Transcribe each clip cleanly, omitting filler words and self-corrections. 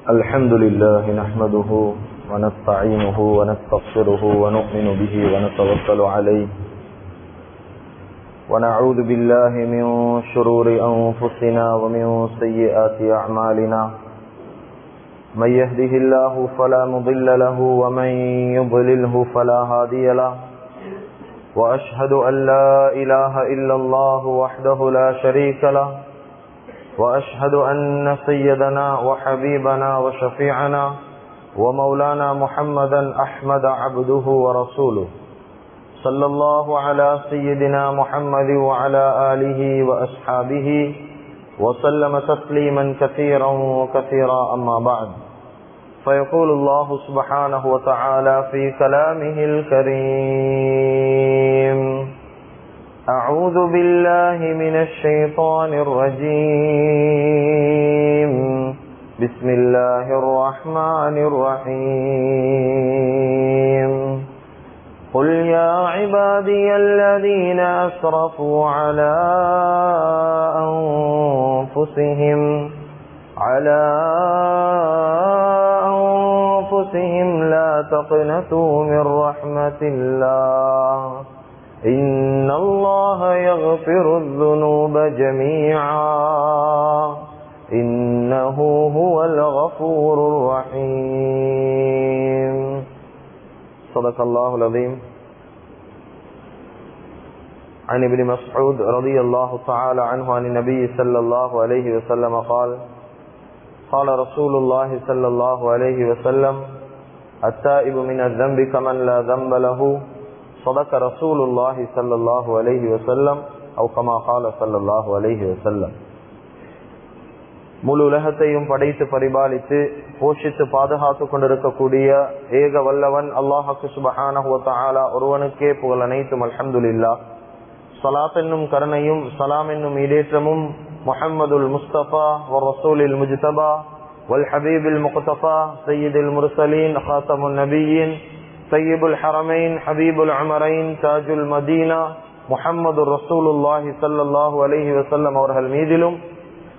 الحمد لله نحمده ونستعينه ونستغفره ونؤمن به ونتوكل عليه ونعوذ بالله من شرور أنفسنا ومن سيئات أعمالنا من يهده الله فلا مضل له ومن يضلله فلا هادي له وأشهد أن لا إله إلا الله وحده لا شريك له وأشهد أن سيدنا وحبيبنا وشفيعنا ومولانا محمدا أحمد عبده ورسوله صلى الله على سيدنا محمد وعلى آله وأصحابه وسلم تسليما كثيرا وكثيرا أما بعد فيقول الله سبحانه وتعالى في كلامه الكريم أعوذ بالله من الشيطان الرجيم بسم الله الرحمن الرحيم قل يا عبادي الذين أسرفوا على أنفسهم لا تقنطوا من رحمة الله إن الله يغفر الذنوب جميعا إنه هو الغفور الرحيم صدق الله العظيم. عن ابن مسعود رضي الله تعالى عنه عن النبي صلى الله عليه وسلم قال قال رسول الله صلى الله عليه وسلم التائب من الذنب كمن لا ذنب له صدق رسول الله صلى الله عليه وسلم أو كما قال صلى الله عليه وسلم. முழு உலகத்தையும் படைத்து பரிபாலித்து போஷித்து பாதுகாத்து கொண்டிருக்கக்கூடிய ஏக வல்லவன் அல்லாஹ்வுக்கு சுப்ஹானஹு வ தஆலா ஒருவனுக்கே புகழ் அனைத்தும். அல்ஹம்துலில்லாஹ். ஸலாத் என்னும் கருணையும் சலாம் என்னும் ஈடேற்றமும் முஹம்மதுல் முஸ்தபா வ ரசூலில் முஜ்தபா வல் ஹபீபில் முக்தஃபா சய்யிதுல் முர்சலீன் ஹாத்தமுன் நபியீன் சய்யிபுல் ஹரமைன் ஹபீபுல் உமரைன் தாஜுல் மதீனா முஹம்மதுர் ரசூலுல்லாஹி ஸல்லல்லாஹு அலைஹி வஸல்லம் அவர்கள் மீதிலும்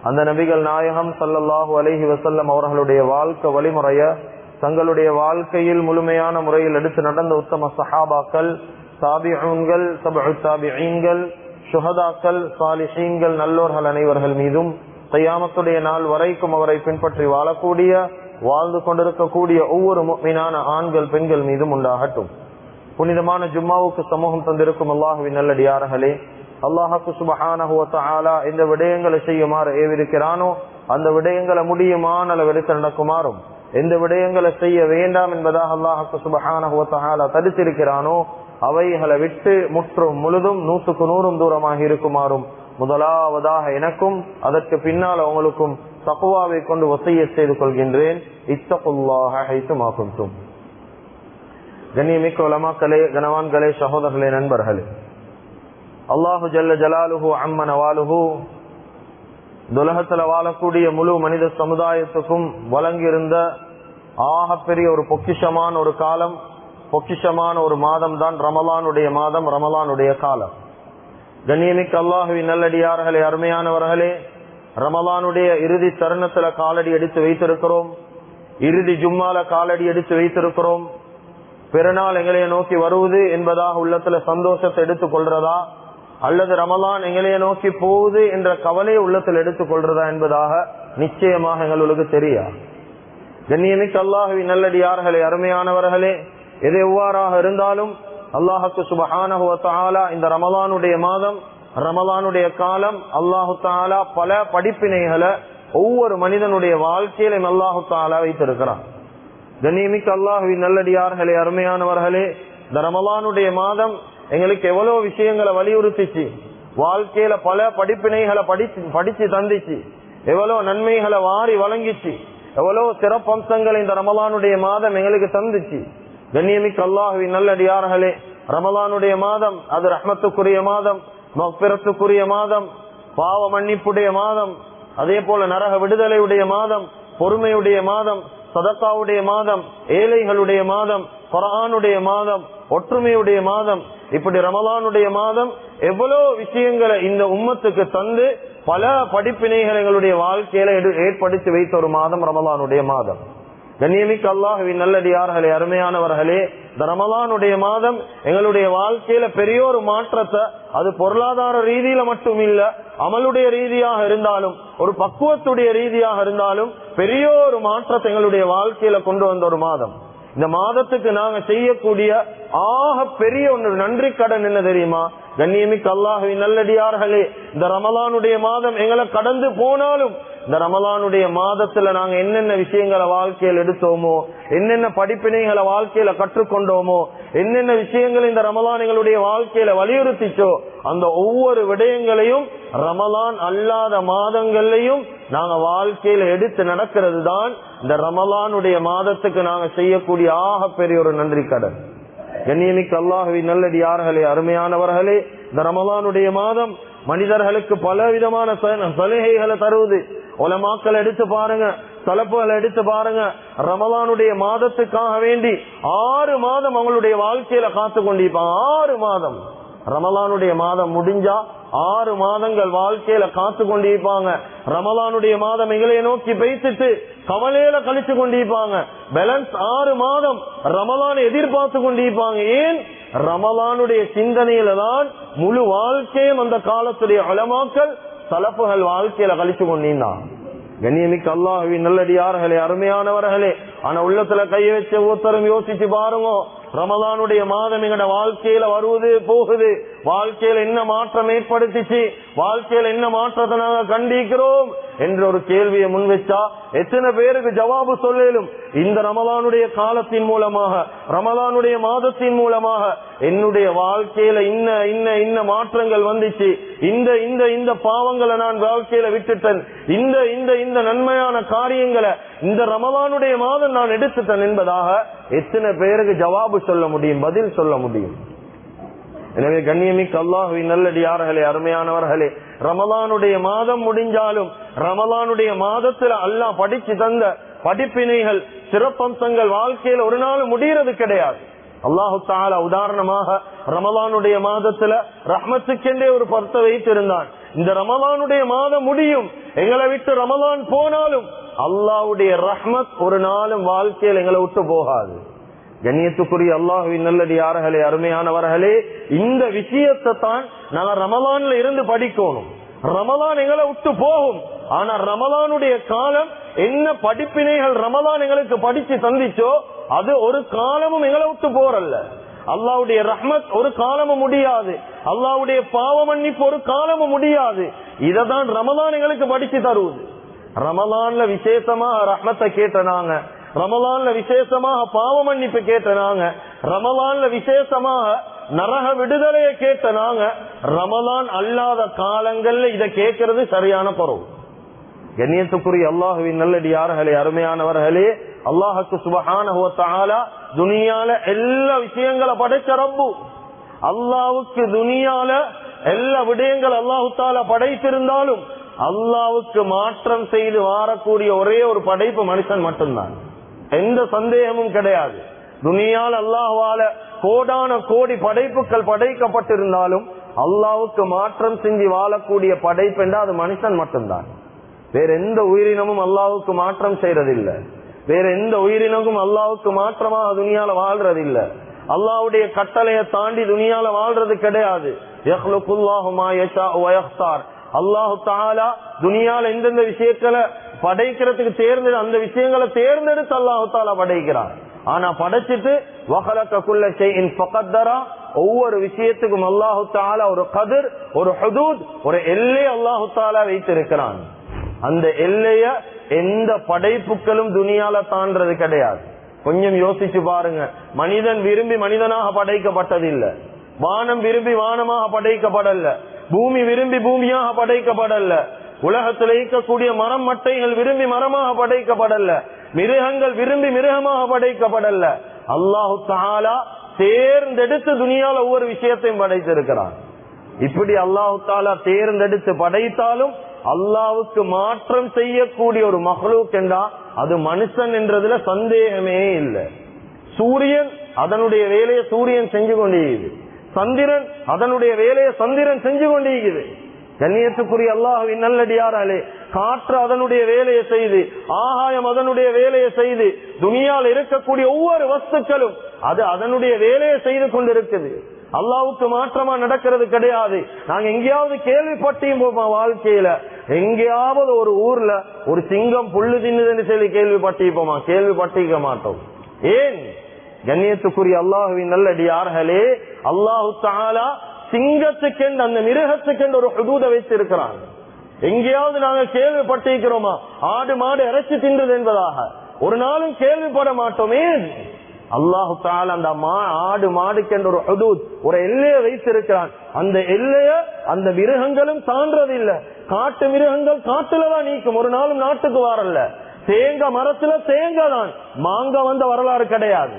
அந்த நபிகள் நாயகம் ஸல்லல்லாஹு அலைஹி வஸல்லம் அவர்களுடைய வாழ்க்கை வழிமுறைய தங்களுடைய வாழ்க்கையில் முழுமையான முறையில் எடுத்து நடந்த உத்தம சஹாபாக்கள், தாபிஊன்கள், தபஉ தாபிஈன்கள், ஷுஹதாக்கள், சாலிஹீன்கள், நல்லோர்கள் அனைவர்கள் மீதும் கியாமத்துடைய நாள் வரைக்கும் அவரை பின்பற்றி வாழக்கூடிய வாழ்ந்து கொண்டிருக்கக்கூடிய ஒவ்வொரு முஃமினான ஆண்கள் பெண்கள் மீதும் உண்டாகட்டும். புனிதமான ஜும்மாவுக்கு சமூகம் தந்திருக்கும் அல்லாஹ்வின் நல்லடியார்களே, அல்லாஹ்வுக்கு சுப்ஹானஹு வ தஆலா இந்த விடயங்களை செய்யுமாறு ஏவிருக்கிறானோ அந்த விடயங்களை முடியுமான அளவிற்கு நடக்குமாறும், எந்த விடயங்களை செய்ய வேண்டாம் என்பதாக அல்லாஹ்வுக்கு சுப்ஹானஹு வ தஆலா தடுத்திருக்கிறானோ அவைகளை விட்டு முற்றும் முழுதும் 100க்கு 100 தூரமாக இருக்குமாறும் முதலாவதாக எனக்கும் அதற்கு பின்னால் அவங்களுக்கும் தக்வாவை கொண்டு வசியத் செய்து கொள்கின்றேன். இத்தகுல்லாஹ ஹைசுமா குன்தும். கண்ணியமிக்க உலமாக்களே, கனவான்களே, சகோதரர்களே, நண்பர்களே, அல்லாஹு ஜல்ல ஜலாலுஹு அம்ம நவாலுஹு துலகத்துல வாழக்கூடிய முழு மனித சமுதாயத்துக்கும் வழங்கியிருந்த ஆகப்பெரிய ஒரு பொக்கிஷமான ஒரு காலம், பொக்கிஷமான ஒரு மாதம் தான் ரமலானுடைய மாதம், ரமலானுடைய காலம். கண்ணியமிக்க அல்லாஹுவின் நல்லடியார்களே, அருமையானவர்களே, ரமலானுடைய இறுதி தருணத்துல காலடி எடுத்து வைத்திருக்கிறோம். இறுதி ஜும்மால காலடி எடுத்து வைத்திருக்கிறோம். பெருநாள் எங்களைய நோக்கி வருவது என்பதாக உள்ளத்துல சந்தோஷத்தை எடுத்துக் கொள்றதா அல்லது ரமலான் எங்களைய நோக்கி போகுது என்ற கவலையை உள்ளத்தில் எடுத்துக் கொள்றதா என்பதாக நிச்சயமாக எங்களுக்கு தெரியா. கண்ணியமிக்க அல்லாஹுவின் நல்லடியார்களே, அருமையானவர்களே, எது எவ்வாறாக இருந்தாலும் அல்லாஹ்வுக்கு சுப்ஹானஹு வ தஆலா இந்த ரமலானுடைய மாதம், ரமலானுடைய காலம் அல்லாஹு தஆலா பல படிப்பினைகளை ஒவ்வொரு மனிதனுடைய வாழ்க்கையிலும் அல்லாஹு தஆலா வைத்திருக்கிறான். கண்ணியமிக்க அல்லாஹ்வின் நல்லடியார்களே, அருமையானவர்களே, இந்த ரமலானுடைய மாதம் எங்களுக்கு எவ்வளவு விஷயங்களை வலியுறுத்திச்சு, வாழ்க்கையில பல படிப்பினைகளை படிச்சு தந்துச்சு, எவ்வளவு நன்மைகளை வாரி வழங்கிச்சு, எவ்வளவு சிறப்பம்சங்களை இந்த ரமலானுடைய மாதம் எங்களுக்கு தந்துச்சு. கண்ணியமிக்க அல்லாஹ்வின் நல்லடியார்களே, ரமலானுடைய மாதம் அது ரஹ்மத்துக்குரிய மாதம், மக்ஃபிரத்துக்குரிய மாதம், பாவ மன்னிப்புடைய மாதம், அதே போல நரக விடுதலையுடைய மாதம், பொறுமையுடைய மாதம், சதக்காவுடைய மாதம், ஏழைகளுடைய மாதம், குர்ஆனுடைய மாதம், ஒற்றுமையுடைய மாதம். இப்படி ரமலானுடைய மாதம் எவ்வளவு விஷயங்களை இந்த உம்மத்துக்கு தந்து பல படிப்பினைகள் எங்களுடைய வாழ்க்கையில ஏற்படுத்தி வைத்த ஒரு மாதம் ரமலானுடைய மாதம். கண்ணியமிக்க அல்லாஹ்வின் நல்லடியார்களே, அருமையானவர்களே, இந்த ரமலானுடைய மாதம் எங்களுடைய வாழ்க்கையில பெரிய ஒரு மாற்றத்தை, அது பொருளாதார ரீதியில மட்டும் இல்ல, அமலுடைய ரீதியாக இருந்தாலும், ஒரு பக்குவத்துடைய ரீதியாக இருந்தாலும் பெரிய ஒரு மாற்றத்தை எங்களுடைய வாழ்க்கையில கொண்டு வந்த ஒரு மாதம். இந்த மாதத்துக்கு நாங்க செய்யக்கூடிய ஆக பெரிய ஒன்று நன்றி கடன் என்ன தெரியுமா? கண்ணியமிக்க அல்லாஹ்வின் நல்லடியார்களே, இந்த ரமலானுடைய மாதம் எங்களை கடந்து போனாலும் இந்த ரமலானுடைய மாதத்துல நாங்க என்னென்ன விஷயங்களை வாழ்க்கையில் எடுத்தோமோ, என்னென்ன படிப்பினைகளை வாழ்க்கையில கற்றுக்கொண்டோமோ, என்னென்ன விஷயங்கள் இந்த ரமலான் எங்களுடைய வாழ்க்கையில வலியுறுத்திச்சோ, அந்த ஒவ்வொரு விடயங்களையும் ரமலான் அல்லாத மாதங்கள்லையும் நாங்க வாழ்க்கையில எடுத்து நடக்கிறது தான் இந்த ரமலானுடைய மாதத்துக்கு நாங்க செய்யக்கூடிய ஆக பெரிய ஒரு நன்றி கடன். கண்ணியமிக்க அல்லாஹ்வின் நல்லடியார்களே, அருமையானவர்களே, இந்த ரமலானுடைய மாதம் மனிதர்களுக்கு பல விதமான சலுகைகளை தருவது. உலமாக்கள் எடுத்து பாருங்க, தலப்புகளை எடுத்து பாருங்க. ரமலானுடைய மாதத்துக்காக வேண்டி 6 மாதம் அவங்களுடைய வாழ்க்கையில காத்து கொண்டிருப்பாங்க. 6 மாதம் ரமலானுடைய மாதம் முடிஞ்சா 6 மாதங்கள் வாழ்க்கையில காத்து கொண்டிருப்பாங்க. ரமலானுடைய மாதம் எங்களை நோக்கி பேசிட்டு கவலையில கழிச்சு கொண்டிருப்பாங்க. பேலன்ஸ் 6 மாதம் ரமலானை எதிர்பார்த்து கொண்டிருப்பாங்க. ஏன்? ரமலானுடைய சிந்தனையில தான் முழு வாழ்க்கையும் அந்த காலத்துடைய உலமாக்கள் சலப்புகள் வாழ்க்கையில கழிச்சு கொண்டிருந்தான். கண்ணியமிக்க அல்லாஹ்வின் நல்லடியார்களே, அருமையானவர்களே, ஆனா உள்ளத்துல கைய வச்ச ஒருத்தரும் யோசிச்சு பாருங்க, ரமலானுடைய மாதம் எங்கட வாழ்க்கையில வருவது போகுது, வாழ்க்கையில என்ன மாற்றம் ஏற்படுத்திச்சு, வாழ்க்கையில என்ன மாற்றத்தை நாங்க கண்டிக்கிறோம் என்ற ஒரு கேள்வியை முன் வச்சா எத்தனை பேருக்கு ஜவாபு சொல்லலும்? இந்த ரமலானுடைய காலத்தின் மூலமாக, ரமலானுடைய மாதத்தின் மூலமாக என்னுடைய வாழ்க்கையில இன்ன இன்ன இன்ன மாற்றங்கள் வந்துச்சு, இந்த இந்த இந்த பாவங்களை நான் வாழ்க்கையில விட்டுட்டேன், இந்த இந்த இந்த நன்மையான காரியங்களை இந்த ரமலானுடைய மாதம் நான் எடுத்துட்டேன் என்பதாக எத்தனை பேருக்கு ஜவாபு சொல்ல முடியும், பதில் சொல்ல முடியும்? எனவே கண்ணியமிக்க அல்லாஹ்வின் நல்லடியார்களே, அருமையானவர்களே, ரமலானுடைய மாதம் முடிஞ்சாலும் ரமலானுடைய மாதத்துல அல்லாஹ் படிச்சு தந்த படிப்பினைகள், சிறப்பம்சங்கள் வாழ்க்கையில ஒரு நாள் முடிகிறது கிடையாது. அல்லாஹு தஆலா உதாரணமாக ரமலானுடைய மாதத்துல ரஹ்மத்துக்கென்றே ஒரு பர்த்த வைத்திருந்தான். இந்த ரமலானுடைய மாதம் முடியும், எங்களை விட்டு ரமலான் போனாலும் அல்லாஹ்வுடைய ரஹ்மத் ஒரு நாளும் வாழ்க்கையில் எங்களை விட்டு போகாது. கண்ணியத்துக்குரிய அல்லாஹ்வின் நல்லடியார்களே, அருமையானவர்களே, இந்த விஷயத்தை தான் நாங்க ரமலான்ல இருந்து படிக்கணும். ரமலான் எங்களை விட்டு போகும், ஆனா ரமலானுடைய காலம் என்ன படிப்பினைகள் ரமலான் எங்களுக்கு படிச்சு தந்திச்சோ அது ஒரு காலமும் எங்களை விட்டு போறல்ல. அல்லாஹ்வுடைய ரஹ்மத் ஒரு காலமும் முடியாது, அல்லாஹ்வுடைய பாவ மன்னிப்பு ஒரு காலமும் முடியாது. இததான் ரமலான் எங்களுக்கு படிச்சு தருவது. ரமலான்ல விசேஷமாக ரஹ்மத்தை கேட்டனாங்க, ரமலான்ல விசேஷமாக பாவ மன்னிப்பு கேட்டனாங்க, ரமலான்ல விசேஷமாக நரக விடுதலையை கேட்டனாங்க. ரமலான் அல்லாத காலங்கள்ல இதை கேட்கறது சரியான குறவு. கண்ணியத்துக்குரிய அல்லாஹ்வின் நல்லடியார்களே, அருமையானவர்களே, அல்லாஹ்வுக்கு சுப்ஹானஹு வ தஆலா துனியால எல்லா விஷயங்களை படைச்ச ரப்பு. அல்லாஹ்வுக்கு துனியால எல்லா விடயங்கள் அல்லாஹ் தஆலா படைத்திருந்தாலும் அல்லாஹ்வுக்கு மாற்றம் செய்து வாரக்கூடிய ஒரே ஒரு படைப்பு மனுஷன் மட்டும்தான். எந்த சந்தேகமும் கிடையாது. துனியால அல்லாஹ்வால கோடான கோடி படைப்புகள் படைக்கப்பட்டிருந்தாலும் அல்லாஹ்வுக்கு மாற்றம் செஞ்சு வாழக்கூடிய படைப்பு என்றால் அது மனுஷன் மட்டும்தான். வேற எந்த உயிரினமும் அல்லாஹ்வுக்கு மாற்றம் செய்யறதில்லை. வேற எந்த உயிரினமும் அல்லாஹ்வுக்கு மாற்றமாக துனியால வாழ்றதில்லை. அல்லாஹ்வுடைய கட்டளையை தாண்டி துனியால வாழ்றது கிடையாது. யஹ்லுகுல்லாஹு மா யஷாஉ வ யக்தார். அல்லாஹ் தஆலா துனியால எந்தெந்த விஷயங்களை படைக்கிறதுக்கு தேர்ந்தெடு அந்த விஷயங்களை தேர்ந்தெடுத்து அல்லாஹ் தஆலா படைக்கிறார். ஆனா படைச்சிட்டு வஹலக குல்ல ஷைஇன் ஃபகத்தரா, ஒவ்வொரு விஷயத்துக்கும் அல்லாஹ் தஆலா ஒரு கதிர், ஒரு ஹுதூத், ஒரு எல்லை அல்லாஹ் தஆலா வைத்திருக்கிறான். அந்த எல்லைய எந்த படைப்புகளும் துனியால தாண்டது கிடையாது. கொஞ்சம் யோசிச்சு பாருங்க. மனிதன் விரும்பி மனிதனாக படைக்கப்பட்டதில்லை, வானம் விரும்பி வானமாக படைக்கப்படல, பூமி விரும்பி பூமியாக படைக்கப்படல, உலகத்தில் இருக்கக்கூடிய மரம் மட்டைகள் விரும்பி மரமாக படைக்கப்படல, மிருகங்கள் விரும்பி மிருகமாக படைக்கப்படல. அல்லாஹு தஆலா தேர்ந்தெடுத்து துனியால ஒவ்வொரு விஷயத்தையும் படைத்திருக்கிறான். இப்படி அல்லாஹு தஆலா தேர்ந்தெடுத்து படைத்தாலும் அல்லாஹ்வுக்கு மாற்றம் செய்யக்கூடிய ஒரு மஹ்லூக் என்றா அது மனுஷன் என்றதுல சந்தேகமே இல்லை. சூரியன் அதனுடைய வேலையை சூரியன் செஞ்சு கொண்டிருக்குது, சந்திரன் அதனுடைய வேலையை சந்திரன் செஞ்சு கொண்டிருக்குது. கண்ணியத்துக்குரிய அல்லாஹ்வின் நல்லடியார்களே, காற்று அதனுடைய வேலையை செய்து, ஆகாயம் அதனுடைய வேலையை செய்து, துனியால் இருக்கக்கூடிய ஒவ்வொரு வஸ்துக்களும் அது அதனுடைய வேலையை செய்து கொண்டிருக்குது. அல்லாஹ்வுக்கு மாற்றமா நடக்கிறது கிடையாது. நாங்க எங்கேயாவது கேள்விப்பட்டியும் வாழ்க்கையில எங்கேயாவது ஒரு ஊர்ல ஒரு சிங்கம் புல்லு தின்னுதுன்னு சொல்லி கேள்விப்பட்டிருப்போமா? கேள்விப்பட்டிருக்க மாட்டோம். ஏன்? கண்ணியத்துக்குரிய அல்லாஹ்வின் நல்லடியார்களே, அல்லாஹு தஆலா சிங்கத்துக்கென்று, அந்த மிருகத்துக்கென்று ஒரு ஹுதூத வைத்திருக்கிறான். எங்கேயாவது நாங்க கேள்விப்பட்டிருக்கிறோமா ஆடு மாடு இறைச்சி தின்றது என்பதாக? ஒரு நாளும் கேள்விப்பட மாட்டோமே. அல்லாஹு தஆலா அந்த ஆடு மாடுக்கென்று ஒரு ஹுதூத், ஒரு எல்லையை வைத்திருக்கிறான். அந்த எல்லைய அந்த மிருகங்களும் தாண்டதில்லை. காட்டு மிருகங்கள் காட்டுலதான் நீக்கும், ஒரு நாளும் நாட்டுக்கு வரல. தேங்காய் மரத்துல தேங்காய் தான், மாங்காய் வந்த வரலாறு கிடையாது.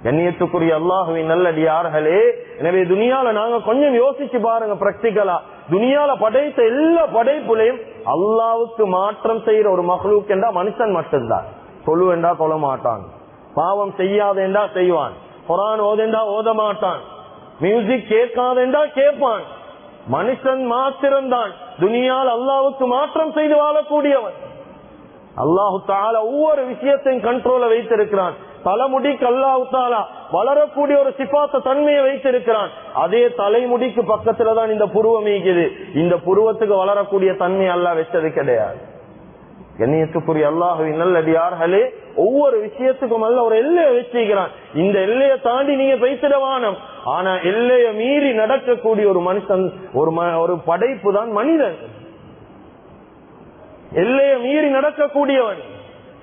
கண்ணியத்துக்குரிய அல்லாஹ்வின் நல்லடியார்களே, எனவே துனியால நாங்க கொஞ்சம் யோசிச்சு பாருங்க பிராக்டிகலா. துனியால படைத்த எல்லா படைப்புலையும் அல்லாஹ்வுக்கு மாற்றம் செய்யற ஒரு மக்லூக் என்றா மனுஷன் மட்டும்தான். தொழுவேண்டா தொழ மாட்டான், பாவம் செய்யாதேண்டா செய்வான், குர்ஆன் ஓதேண்டா ஓத மாட்டான், மியூசிக் கேட்காதேண்டா கேட்பான். மனுஷன் மாத்திரம்தான் துனியால் அல்லாஹ்வுக்கு மாற்றம் செய்து வாழக்கூடியவன். அல்லாஹு தஆலா ஒவ்வொரு விஷயத்தையும் கண்ட்ரோல வைத்திருக்கிறான். தலைமுடிக்கு அல்லாஹு தஆலா வளரக்கூடிய ஒரு சிபாத்த தன்மையை வைத்திருக்கிறான். அதே தலைமுடிக்கு பக்கத்துலதான் இந்த புருவம் இருக்குது. இந்த புருவத்துக்கு வளரக்கூடிய தன்மை அல்லாஹ் வச்சது கிடையாது. கண்ணியத்துக்குரிய அல்லாஹ்வின் நல்லடியார்களே, ஒவ்வொரு விஷயத்துக்கும் அல்லாஹ் ஒரு எல்லையை வச்சிருக்கிறான். இந்த எல்லையை தாண்டி நீங்க பேசிடவானம். ஆனா எல்லையை மீறி நடக்கக்கூடிய ஒரு மனுஷன், ஒரு படைப்பு தான் மனிதன். எல்லையை மீறி நடக்கக்கூடியவன்.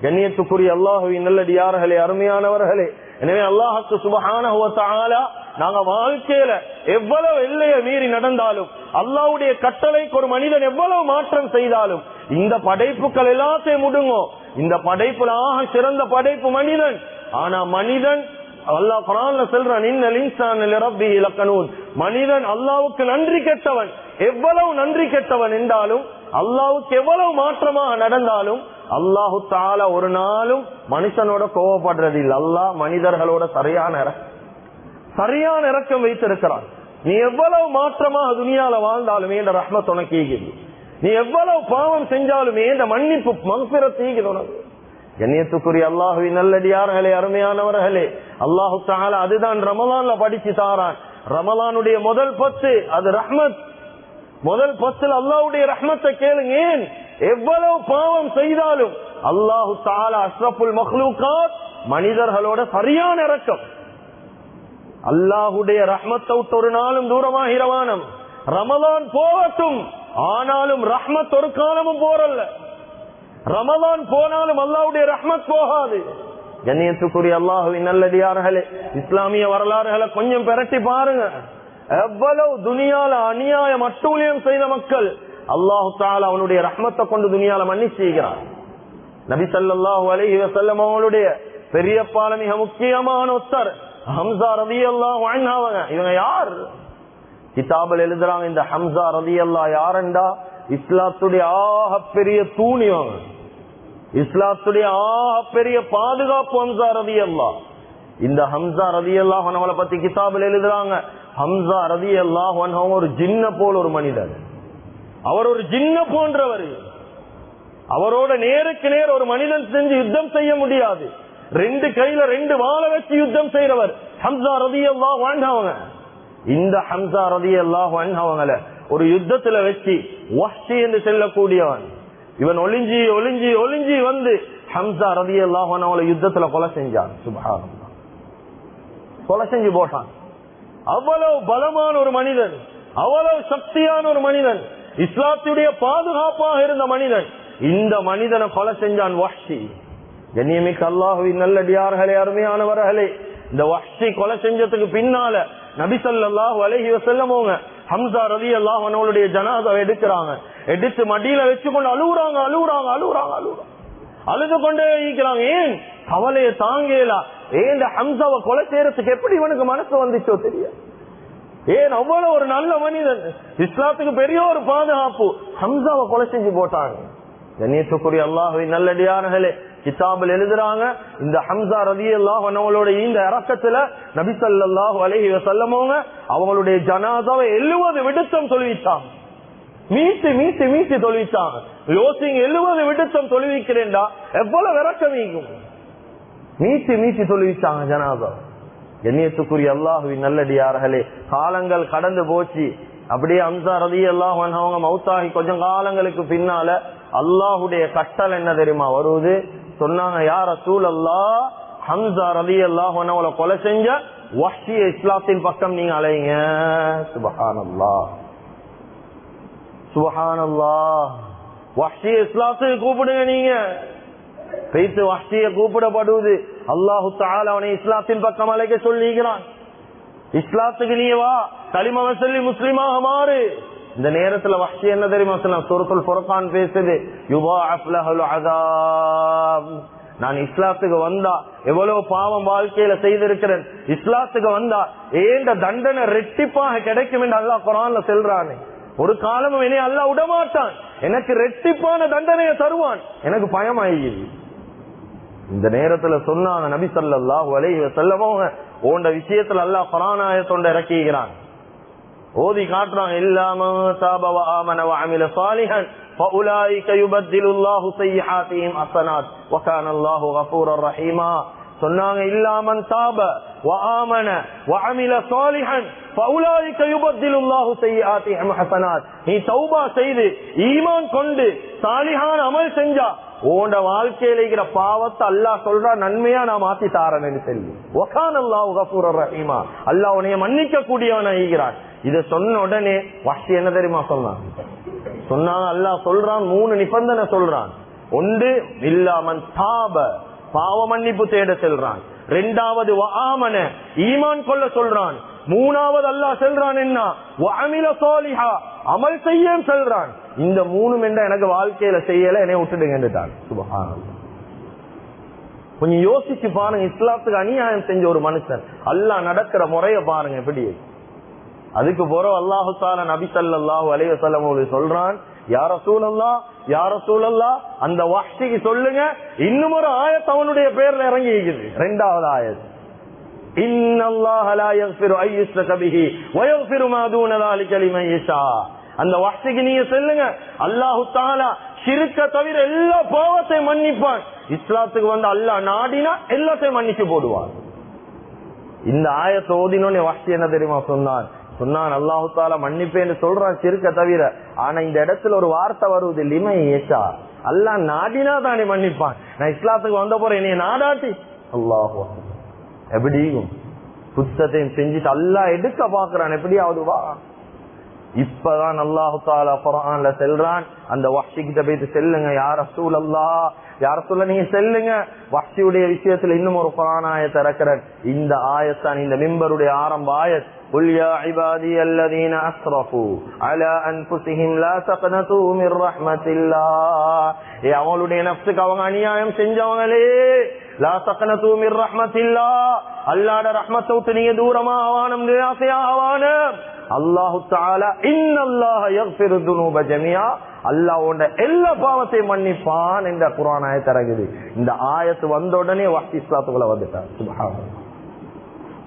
கண்ணியத்துக்குரிய அல்லாஹ்வின் நல்லடியார்களே, அருமையானவர்களே, எனவே அல்லாஹ்வுக்கு சுப்ஹானஹு வ தஆலா நாங்க வாழ்க்கையில எவ்வளவு எல்லையை மீறி நடந்தாலும், அல்லாஹ்வுடைய கட்டளைக்கு ஒரு மனிதன் எவ்வளவு மாற்றம் செய்தாலும், இந்த படைப்புகள் எல்லாத்தையும் முடுங்கோ. இந்த படைப்புல ஆக சிறந்த படைப்பு மனிதன். ஆனா மனிதன், அல்லாஹ் குர்ஆன்ல சொல்றான், இன்னல் இன்சான லிரப்பிஹி லகனூன், மனிதன் அல்லாஹ்வுக்கு நன்றி கெட்டவன். எவ்வளவு நன்றி கெட்டவன் என்றாலும், அல்லாஹ்வுக்கு எவ்வளவு மாற்றமாக நடந்தாலும், அல்லாஹு தஆலா ஒரு நாளும் மனுஷனோட கோவப்படுறது இல்லை. அல்லாஹ் மனிதர்களோட சரியான இரக்கம் வைத்திருக்கிறான். நீ எவ்வளவு மாற்றமாக துனியால வாழ்ந்தாலுமே இந்த ரஹ்மத் உனக்கு ஈகுது. நீ எவ்வளவு பாவம் செஞ்சாலுமே இந்த மன்னிப்பு மக்ஃபிரத் ஈகுது உனக்கு. கண்ணியத்துக்குரிய அல்லாஹ்வின் நல்லடியார்களே, அருமையானவர்களே, அல்லாஹு தஆலா அதுதான் ரமலான்ல படிச்சு தாரான். ரமலானுடைய முதல் 10 அது ரஹ்மத். முதல் 10 அல்லாஹ்வுடைய ரஹ்மத்தை கேளுங்க. ஏன்? எவ்வளவு பாவம் செய்தாலும் அல்லாஹு தஆலா அஷ்ரஃபுல் மக்லூகாத், மனிதர்களோட சரியான இரக்கம். அல்லாஹ்வுடைய ரஹ்மத்தை விட்டு ஒரு நாளும் தூரமாகிறவானம். ரமலான் போகட்டும், ஆனாலும் ரஹ்மத் ஒரு காலமும் போறல்ல. ரமலான் போனாலும் அல்லாஹ்வுடைய ரஹ்மத் போகாது. கண்ணியத்துக்குரிய அல்லாஹ்வின் நல்லடியார்களே, இஸ்லாமிய வரலாறுகளை கொஞ்சம் பிரட்டி பாருங்க. எவ்வளவு துனியால அநியாயம் அட்டூழியம் செய்த மக்கள் அல்லாஹு தஆலா அவனுடைய ரஹ்மத்தை கொண்டு துனியால மன்னிச்சு செய்கிறார். நபி ஸல்லல்லாஹு அலைஹி வஸல்லம் அவங்களுடைய பெரியப்பால மிக முக்கியமான ஒருத்தர் ஹம்சா ரலியல்லாஹு அன்ஹு. இவங்க யார்? கிதாபில் எழுதுறாங்க, இந்த ஹம்சா ரலியல்லாஹு யாருண்டா இஸ்லாத்துடைய ஆக பெரிய தூண். இவங்க இஸ்லாத்துடைய ஆக பெரிய பாதுகாப்பு ஹம்சா ரலியல்லாஹு. இந்த ஹம்சா ரலியல்லாஹு அன்ஹுவ பத்தி கிதாபில் எழுதுறாங்க, ஹம்சா ரலியல்லாஹு அன்ஹு ஒரு ஜின்ன போல ஒரு மனிதர். அவர் ஒரு ஜின்ன போன்றவர். அவரோட நேருக்கு நேர் ஒரு மனிதன் செஞ்சு யுத்தம் செய்ய முடியாது. 2 கையில 2 வாளை வச்சு யுத்தம் செய்யறவர் ஹம்சா ரலியல்லாஹு அன்ஹு. இந்த ஹம்சா ரலியல்லாஹு அன்ஹுவங்கள ஒரு யுத்தத்துல வச்சு வஹ்ஷி என்று செல்லக்கூடியவன் இவன் ஒளிஞ்சி ஒளிஞ்சி ஒளிஞ்சி வந்து ஹம்சா ரலியல்லாஹு அன்ஹுவங்கள யுத்தத்துல கொலை செஞ்சான். சுப்ஹானல்லாஹ், கொலை செஞ்சு போட்டான். அவ்வளவு பலமான ஒரு மனிதன், அவ்வளவு சக்தியான ஒரு மனிதன், இஸ்லாத்துடைய பாதுகாப்பாக இருந்த மனிதன். இந்த மனிதனை கொலை செஞ்சான் வஹ்ஷி. கண்ணியமிக்க அல்லாஹ்வின் நல்லடியார்களே, அருமையானவர்களே, இந்த வஹ்ஷி கொலை செஞ்சதுக்கு பின்னால நபி ஸல்லல்லாஹு அலைஹி வஸல்லம் அவங்க ஹம்சா ரலியல்லாஹு அன்ஹுடைய ஜனாஸாவை எடுக்கிறாங்க. எடுத்து மடியில வச்சுக்கொண்டு அழுகுறாங்க அழுகுறாங்க அழுகுறாங்க அழுகுறாங்க அழுது கொண்டே இருக்கிறாங்க. ஏன்? கவலையை தாங்கல. ஏன் ஹம்சாவை கொலை செய்யறதுக்கு எப்படி இவனுக்கு மனசு வந்துச்சோ தெரியாது. ஏன்? அவ்வளவு ஒரு நல்ல மனிதன், இஸ்லாத்துக்கு பெரிய ஒரு பாதுகாப்பு, ஹம்சாவை கொலை செஞ்சு போட்டாங்க. கண்ணியத்துக்குரிய அல்லாஹ்வின் நல்லடியார்களே, கிதாபில் எழுதுறாங்க, இந்த ஹம்சா ரலியல்லாஹு அன்ஹுவோட இந்த இரக்கத்துல நபி ஸல்லல்லாஹு அலைஹி வஸல்லம் அவங்களுடைய ஜனாஸாவை 70 விடுத்தம் சொல்லிட்டாங்க. மீட்டு மீட்டு மீட்டு தொழுவிச்சாங்க. யோசிங்க, 70 விடுத்தம் தொழுவிக்கிறேன்டா எவ்வளவு விரக்கமீகும். மீட்டு மீட்டு தொழுவிச்சாங்க ஜனாதா. கண்ணியத்துக்குரிய அல்லாஹுவின் நல்லடியார்களே, காலங்கள் கடந்து போச்சு. அப்படியே ஹம்சா ரலியல்லாஹு அன்ஹு அவங்க மௌத்தாகி கொஞ்சம் காலங்களுக்கு பின்னால அல்லாஹுடைய கட்டளை என்ன தெரியுமா வருது? சொன்னாங்க, யா ரசூலல்லாஹ், ஹம்சா ரலியல்லாஹு அன்ஹு அவளை கொலை செஞ்ச வஹ்ஷிய இஸ்லாத்தின் பக்கம் நீங்க அலைங்க. சுப்ஹானல்லாஹ் சுப்ஹானல்லாஹ். வஹ்ஷிய இஸ்லாத்துக்கு கூப்பிடுங்க. நீங்க பேச்சு வஹ்ஷிய கூப்பிடப்படுவது. அல்லாஹு தஆலா அவனை இஸ்லாத்தின் பக்கம் அழைக்க சொல்லிக்கிறான். இஸ்லாத்துக்கு நீ வா, கலிமாவை சொல்லி முஸ்லிமாக மாறு. இந்த நேரத்துல வஹ்ஷி என்ன தெரியுமா சொன்னா? சூரத்துல் ஃபுர்கான் பேசுது, யுதாஅஃப் லஹுல் அஸாப். நான் இஸ்லாத்துக்கு வந்தா எவ்வளவு பாவம் வாழ்க்கையில செய்திருக்கிறேன், இஸ்லாத்துக்கு வந்தா ஏண்ட தண்டனை ரெட்டிப்பாக கிடைக்கும் என்று அல்லாஹ் குர்ஆன்ல சொல்றானே. ஒரு காலமும் என்னை அல்லாஹ் விடமாட்டான், எனக்கு ரெட்டிப்பான தண்டனையை தருவான். எனக்கு பயமாயிடுது. இந்த நேரத்துல சொன்னாங்க நபி ஸல்லல்லாஹு அலைஹி வஸல்லம், ஓண்ட விஷயத்துல அல்லாஹ் குர்ஆன் ஆயத்தோட இறக்கிக்கிறான், ஓதி காட்டுறாங்க. இல்லாம தாப வ ஆமன வ அமில சாலிஹன் ஃபஉலாயிக யுபத்திலுல்லாஹு ஸய்யிஆத்திஹிம் ஹஸனாத் வ கானல்லாஹு கஃபூரர் ரஹீமா. சொன்னாங்க, இல்லாமன் தாப வ ஆமன வ அமில சாலிஹன் ஃபஉலாயிக யுபத்திலுல்லாஹு ஸய்யிஆத்திஹிம் ஹஸனாத். நீ தௌபா செய்து ஈமான் கொண்டு சாலிஹான அமல் செஞ்சா உன்ட வாழ்க்கையில இருக்கிற பாவத்தை அல்லாஹ் சொல்றா நன்மையா நான் மாத்தி தாரேன்னு சொல்லி. வ கானல்லாஹு கஃபூரர் ரஹீமா. அல்லாஹ் உன்னை மன்னிக்க கூடியவனா இருக்கிறான். இத சொன்ன உடனே வஹ்ஷி என்ன தெரியுமா சொன்னாங்க? அல்லாஹ் சொல்றான், 3 நிபந்தனை சொல்றான். ஒன்று, இல்லாமன் தாப, பாவ மன்னிப்பு தேட சொல்றான். 2வது வ ஆமன, ஈமான் கொள்ள சொல்றான். 3வது அல்லாஹ் சொல்றான் என்ன? வ அமில சாலிஹா, அமல் செய்ய சொல்றான். இந்த 3 என்ற எனக்கு வாழ்க்கையில செய்யல, என்னை விட்டுடுங்கன்னுட்டான். சுப்ஹானல்லாஹ். கொஞ்சம் யோசிச்சு பாருங்க, இஸ்லாத்துக்கு அநியாயம் செஞ்ச ஒரு மனுஷன் அல்லாஹ் நடக்கிற முறைய பாருங்க எப்படி. அதுக்கு போற அல்லாஹு தஆலா நபி ஸல்லல்லாஹு அலைஹி வஸல்லம் சொல்றான், யா ரசூலல்லாஹ், யா ரசூலல்லாஹ், அந்த வஹ்ஷிக்கு சொல்லுங்க இன்னும் ஒரு ஆயத் அவனுடைய பேர்ல இறங்கி இருக்குது. 2வது ஆயத், இன்னல்லாஹ லா யக்ஃபிரு அன் யுஷ்ரக பிஹி வ யக்ஃபிரு மா தூன ذلك லிமன் யஷா. அந்த வஹ்ஷிக்கு நீங்க சொல்லுங்க, அல்லாஹு தஆலா ஷிர்க்க தவிர எல்லா பாவத்தையும் மன்னிப்பான். இஸ்லாத்துக்கு வந்து அல்லாஹ் நாடினா எல்லாத்தையும் மன்னிச்சு போடுவான். இந்த ஆயத்தை ஓதினோனே வஹ்ஷி என்ன தெரியுமா சொன்னான்? அல்லாஹு தஆலா மன்னிப்பேன்னு சொல்றான் ஷிர்க்க தவிர. ஆனா இந்த இடத்துல ஒரு வார்த்தை வருவது, லிமன் யஷா. அல்லாஹ் நாடினா தானே மன்னிப்பான். நான் இஸ்லாத்துக்கு வந்த போறேன், என்னைய நாடாட்டி அல்லாஹ் எப்படி குத்தத்தையும் செஞ்சுட்டு அல்லாஹ் எடுக்க பாக்குறான். எப்படியாவது வா. இப்பதான் அல்லாஹு தஆலா குர்ஆன்ல சொல்றான், அந்த வஹ்ஷி கிட்ட போயிட்டு செல்லுங்க, யா ரசூலல்லாஹ், யா ரசூலல்லாஹ் நீங்க செல்லுங்க. வஹ்ஷியுடைய விஷயத்துல இன்னும் ஒரு குர்ஆன் ஆயத்தை இறக்குறேன். இந்த ஆயத்தான் இந்த மிம்பருடைய ஆரம்ப ஆயத். قل يا عبادي الذين اسرفوا على انفسهم لا تقنطوا من رحمة الله. அவங்களுடைய நஃப்ஸுக்கு அவங்க அநியாயம் செஞ்சவங்களே, லா தக்னது மின் ரஹ்மத்தில்லாஹ், அல்லாஹ்வுடைய ரஹ்மத்தை விட்டு நீங்க தூரமா ஆவானம், நிராசையா ஆவானம். அல்லாஹு தஆலா இன்னல்லாஹ யக்ஃபிரு துனூப ஜமீஆ, அல்லாஹ் உன்ட எல்லா பாவத்தையும் மன்னிப்பான் என்ற குர்ஆன் ஆயத் இறங்குது. இந்த ஆயத்து வந்த உடனே வஹ்ஷி இஸ்லாத்துக்குள்ள வந்துட்டார். சுப்ஹானல்லாஹ்.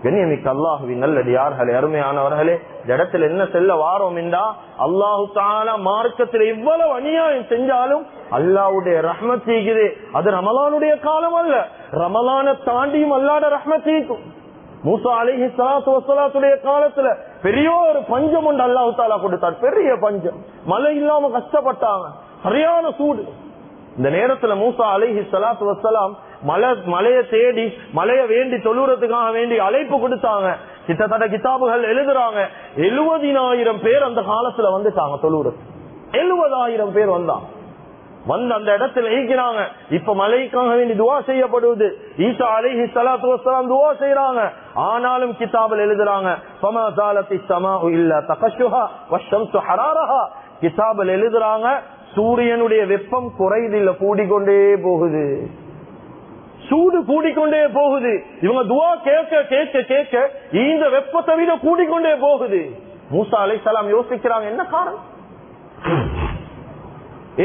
கண்ணியமிக்க அல்லாஹுவின் நல்லடியார்களே, அருமையானவர்களே, இந்த இடத்துல என்ன செல்ல வாரோம் என்றா, அல்லாஹு தஆலா மார்க்கத்தில் இவ்வளவு அநியாயம் செஞ்சாலும் அல்லாஹ்வுடைய ரஹ்மத் இருக்குது. அது ரமலானுடைய காலம் அல்ல, ரமலானை தாண்டியும் அல்லாஹ்வுடைய ரஹ்மத் இருக்கும். மூசா அலைஹிஸ்ஸலாத்து வஸ்ஸலாத்துடைய காலத்துல பெரிய ஒரு பஞ்சம் ஒன்று அல்லாஹு தஆலா கொடுத்தார். பெரிய பஞ்சம், மழை இல்லாம கஷ்டப்பட்டாங்க, சரியான சூடு. இந்த நேரத்துல மூசா அலைஹிஸ்ஸலாத்து வஸ்ஸலாம் மலையை தேடி, மலையை வேண்டி தொழுறதுக்காக வேண்டி அழைப்பு கொடுத்தாங்க. கிட்டத்தட்ட கிதாபுகள் எழுதுறாங்க 70,000 பேர் அந்த காலத்துல வந்துட்டாங்க தொழுறது. 70,000 பேர் வந்தாங்க. வந்து அந்த இடத்துல ஈக்கிறாங்க. இப்ப மலைக்காக வேண்டி துவா செய்யப்படுவது. ஈசா அலைஹிஸ்ஸலாத்து வஸ்ஸலாம் துவா செய்யறாங்க. ஆனாலும் கிதாபில் எழுதுறாங்க, ஃபமா ஸாலத்திஸ் ஸமாஉ இல்லா தகஷுஹா வஷ்ஷம்ஸு ஹராரஹா. கிதாபில் எழுதுறாங்க, சூரியனுடைய வெப்பம் குறைதில்ல, கூடிக்கொண்டே போகுது, சூடு கூடிக்கொண்டே போகுது. இவங்க துவா கேட்க கேட்க கேட்க இந்த வெப்பத்தை விட கூடிக்கொண்டே போகுது. மூசா அலைஹிஸ்ஸலாம் யோசிக்கிறாங்க, என்ன காரணம்,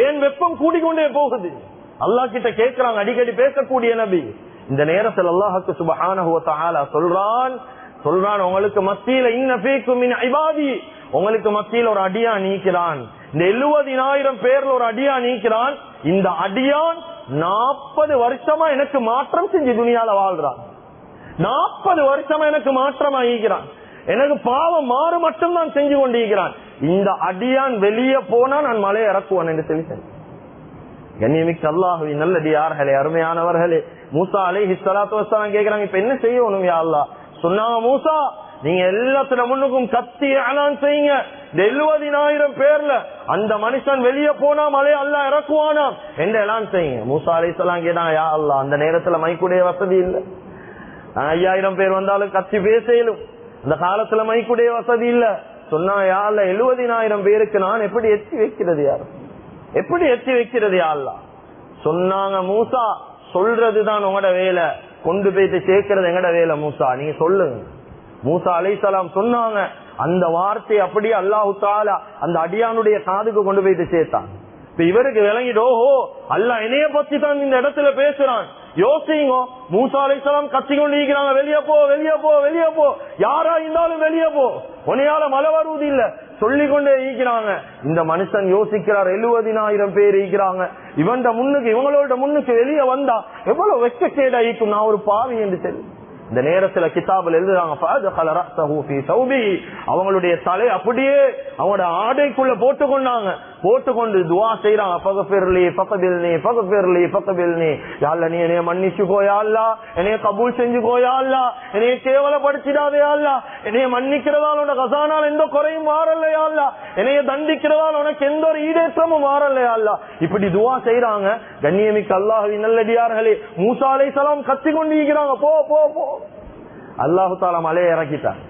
ஏன் வெப்பம் கூடிக்கொண்டே போகுது? அல்லாஹ் கிட்ட கேட்கிறாங்க, அடிக்கடி பேசக்கூடிய நபி. இந்த நேரத்தில் அல்லாஹ்வுக்கு சுப்ஹானஹு வ தஆலா சொல்றான், உங்களுக்கு மத்தியில இன்ன ஃபீக்கும் மின் இபாதி உங்களுக்கு மத்தியில் ஒரு அடியான் நீக்கிறான். இந்த 70,000 பேர்ல ஒரு அடியான் நீக்கிறான். இந்த அடியான் 40 வருஷமா எனக்கு மாற்றம் செஞ்சு துணியால வாழ்றான். 40 வருஷமா எனக்கு மாற்றமா ஈக்கிறான். எனக்கு பாவம் மாறு மட்டும் தான் செஞ்சு கொண்டிருக்கிறான். இந்த அடியான் வெளியே போனா நான் மலையை இறக்குவான் என்று சொல்லி கண்ணியமிக்க அல்லாஹ்வின் நல்லடியார்களே, அருமையானவர்களே, மூசா அலைஹிஸ்ஸலாத்து வஸ்ஸலாம் கேக்குறாங்க, இப்ப என்ன செய்யணும் யா அல்லாஹ்? சொன்னாங்க, மூசா நீங்க எல்லாத்துல முன்னுக்கும் கத்தி அலான் செய்யுங்க. 70,000 பேர்ல அந்த மனுஷன் வெளியே போனா மலையை அல்லாஹ் இறக்குவானா என்று எல்லாம் செய்யுங்க. மூசா அலைஹிஸ்ஸலாம் கேட்டாங்க, யா அல்லாஹ் அந்த நேரத்துல மைக்குடைய வசதி இல்ல, 5000 பேர் வந்தாலும் கத்தி பேசலும், அந்த காலத்துல மைக்குடைய வசதி இல்ல. சொன்னா யா அல்லாஹ் 70,000 பேருக்கு நான் எப்படி எத்தி வைக்கிறது, யார் எப்படி எத்தி வைக்கிறது யா அல்லாஹ்? சொன்னாங்க, மூசா சொல்றதுதான் உங்களோட வேலை, கொண்டு போயிட்டு சேர்க்கிறது எங்கட வேலை. மூசா நீங்க சொல்லுங்க. மூசா அலைஹிஸ்ஸலாம் சொன்னாங்க. அந்த வார்த்தை அப்படியே அல்லாஹு தஆலா அந்த அடியானுடைய காதுக்கு கொண்டு போயிட்டு சேர்த்தான். இப்ப இவருக்கு விளங்கிடோ, அல்லாஹ் என்னைய பத்தி தான் இந்த இடத்துல பேசுறான். யோசிங்க, மூசா அலைஹிஸ்ஸலாம் கத்தி கொண்டு இருக்கிறாங்க, வெளியே போ வெளியே போ வெளியே போ, யாரா இருந்தாலும் வெளியே போ, உன்னையால மழை வருவது இல்ல சொல்லிக் கொண்டே ஈக்கிறாங்க. இந்த மனுஷன் யோசிக்கிறார், 70,000 பேர் ஈக்கிறாங்க, இவன் முன்னுக்கு இவங்களோட முன்னுக்கு வெளியே வந்தா எவ்வளவு வெட்கக்கேடா ஈக்கும், நான் ஒரு பாவி என்று சொல்லி. இந்த நேரத்துல கிதாபில் எழுதுறாங்க, அவங்களுடைய தலை அப்படியே அவங்களோட ஆடைக்குள்ள போட்டுக்கொண்டாங்க. போட்டுக்கொண்டு துவா செய்யறாங்க, நீ என்னைய மன்னிச்சுக்கோயா அல்லா, என்னைய கபூல் செஞ்சுக்கோயா அல்லா, என்னைய கேவலப்படுத்திடாதே அல்லா, என்னைய மன்னிக்கிறதால் உனக்கு கசானால் எந்த குறையும் மாறலையா அல்லா, என்னைய தண்டிக்கிறதால் உனக்கு எந்த ஒரு ஈடேற்றமும் மாறலையா அல்லா. இப்படி துவா செய்யறாங்க. கண்ணியமிக்க அல்லாஹ்வின் நல்லடியார்களே, மூசா அலைஹிஸ்ஸலாம் கத்தி கொண்டு இருக்கிறாங்க, போ போ போ. அல்லாஹு தஆலா மலையை இறக்கிட்டார்.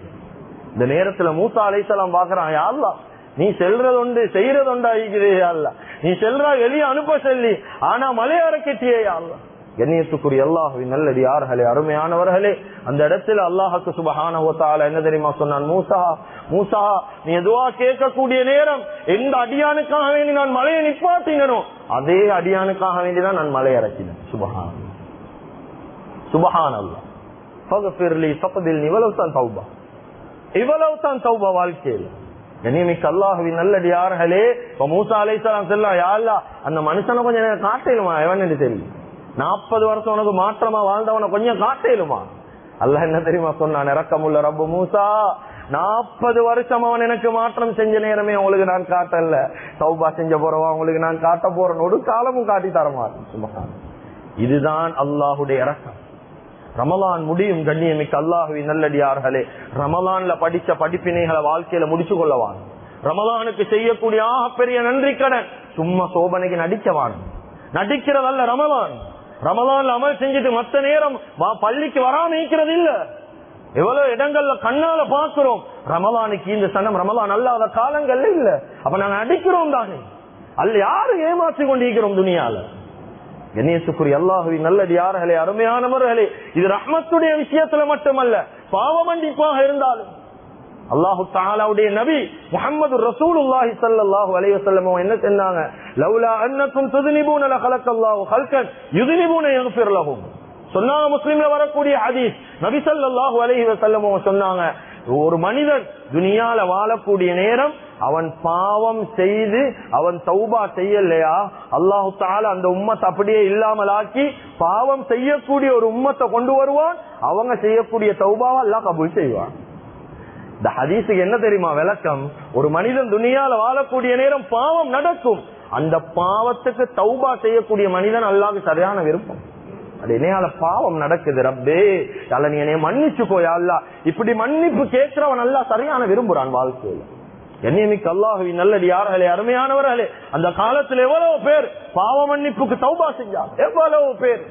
இந்த நேரத்துல மூசா அலைஹிஸ்ஸலாம் பாக்குறான், யா அல்லாஹ் நீ செல்றது உண்டு செய்யறது உண்டா ஈக்கிறே அல்ல, நீ செல்றா வெளியே அனுப்ப சொல்லி, ஆனா மலையை இறக்கிட்டியே அல்லா. கண்ணியத்துக்குரிய அல்லாஹ்வின் நல்லடியார்களே, அருமையானவர்களே, அந்த இடத்துல அல்லாஹ்வுக்கு சுப்ஹானஹு வ தஆலா என்ன தெரியுமா சொன்னான்? மூசா மூசா நீ துஆ கேட்கக்கூடிய நேரம் எந்த அடியானுக்காக வேண்டி நான் மலையை நிப்பாட்டினோ அதே அடியானுக்காக வேண்டிதான் நான் மலையை இறக்கினேன். சுப்ஹானல்லாஹ் சுப்ஹானல்லாஹ் ஃபக்ஃபிர்லி ஃபக்பில்னி, இவ்வளவுதான் தௌபா, இவ்வளவுதான் தௌபா வாழ்க்கையில். கண்ணியமிக்க அல்லாஹ்வின் நல்லடியார்களே, மூசா அலைஹிஸ்ஸலாம் சொல்லலாம், யா அல்லாஹ் அந்த மனுஷனை கொஞ்சம் காட்டேலுமா, எவன் என்று தெரியும், 40 வருஷம் உனக்கு மாற்றமா வாழ்ந்தவனை கொஞ்சம் காட்டேலுமா? அல்லாஹ் என்ன தெரியுமா சொன்னான்? இரக்கமுள்ள ரப்பு மூசா, 40 வருஷம் அவன் எனக்கு மாற்றம் செஞ்ச நேரமே உங்களுக்கு நான் காட்டல, தௌபா செஞ்ச போறவா உங்களுக்கு நான் காட்ட போறேன், ஒரு காலமும் காட்டி தரமாட்டேன். சுப்ஹான். இதுதான் அல்லாஹுடைய இரக்கம். ரமலான் முடியும். கண்ணியமிக்க அல்லாஹ்வின் நல்லடியார்களே, ரமலான்ல படிச்ச படிப்பினைகளை வாழ்க்கையில முடிச்சு கொள்ளவான். ரமலானுக்கு செய்யக்கூடிய பெரிய நன்றி கடன் சும்மா சோபனைக்கு நடிக்கவான். நடிக்கிறதல்ல ரமலான். ரமலான்ல அமல் செஞ்சுட்டு மத்த நேரம் பள்ளிக்கு வராம இருக்கிறது இல்ல. எவ்வளவு இடங்கள்ல கண்ணால பாக்குறோம், ரமலானுக்கு இந்த சனம் ரமலான் அல்லாத காலங்கள்ல இல்ல. அப்ப நாங்க நடிக்கிறோம் தானே, அல்ல யாரு ஏமாற்றி கொண்டிருக்கிறோம் துனியால. கண்ணியத்துக்குரிய அல்லாஹ்வின் நல்லடியார்களே, அருமையானவர்களே, இது ரஹ்மத்துடைய விஷயத்துல மட்டுமல்ல, பாவ மன்னிப்பாக இருந்தாலும் அல்லாஹு தஆலாவுடைய நபி முஹம்மது ரசூலுல்லாஹி ஸல்லல்லாஹு அலைஹி வஸல்லம் என்ன சொன்னாங்க? லௌலா அன்னக்கும் துذنبون லخلقல்லாஹு خلقன் யுذنبون يغفر لهم சொன்னாங்க. முஸ்லிம்ல வரக்கூடிய ஹதீஸ், நபி ஸல்லல்லாஹு அலைஹி வஸல்லம் சொன்னாங்க, ஒரு மனிதன் துனியால வாழக்கூடிய நேரம் அவன் பாவம் செய்து அவன் தௌபா செய்யலையா, அல்லாஹு தஆலா அந்த உம்மத்தை அப்படியே இல்லாமல் ஆக்கி பாவம் செய்யக்கூடிய ஒரு உம்மத்தை கொண்டு வருவான். அவங்க செய்யக்கூடிய தௌபாவை அல்லாஹ் கபூல் செய்வான். இந்த ஹதீஸுக்கு என்ன தெரியுமா விளக்கம்? ஒரு மனிதன் துனியால வாழக்கூடிய நேரம் பாவம் நடக்கும், அந்த பாவத்துக்கு தௌபா செய்யக்கூடிய மனிதன் அல்லாஹ்வுக்கு சரியான விருப்பம். அது என்னையால பாவம் நடக்குது, ரப்பே அல்ல நீ என்னைய மன்னிச்சுக்கோயா அல்லா, இப்படி மன்னிப்பு கேட்கிறவன் அல்லாஹ் சரியான விரும்புறான் வாழ்க்கையில. கண்ணியமிக்க அல்லாஹ்வின் நல்லடியார்களே, அருமையானவர்களே, அந்த காலத்துல எவ்வளவு பேர் பாவ மன்னிப்புக்கு தௌபா செஞ்சாங்க, எவ்வளவு பேர்.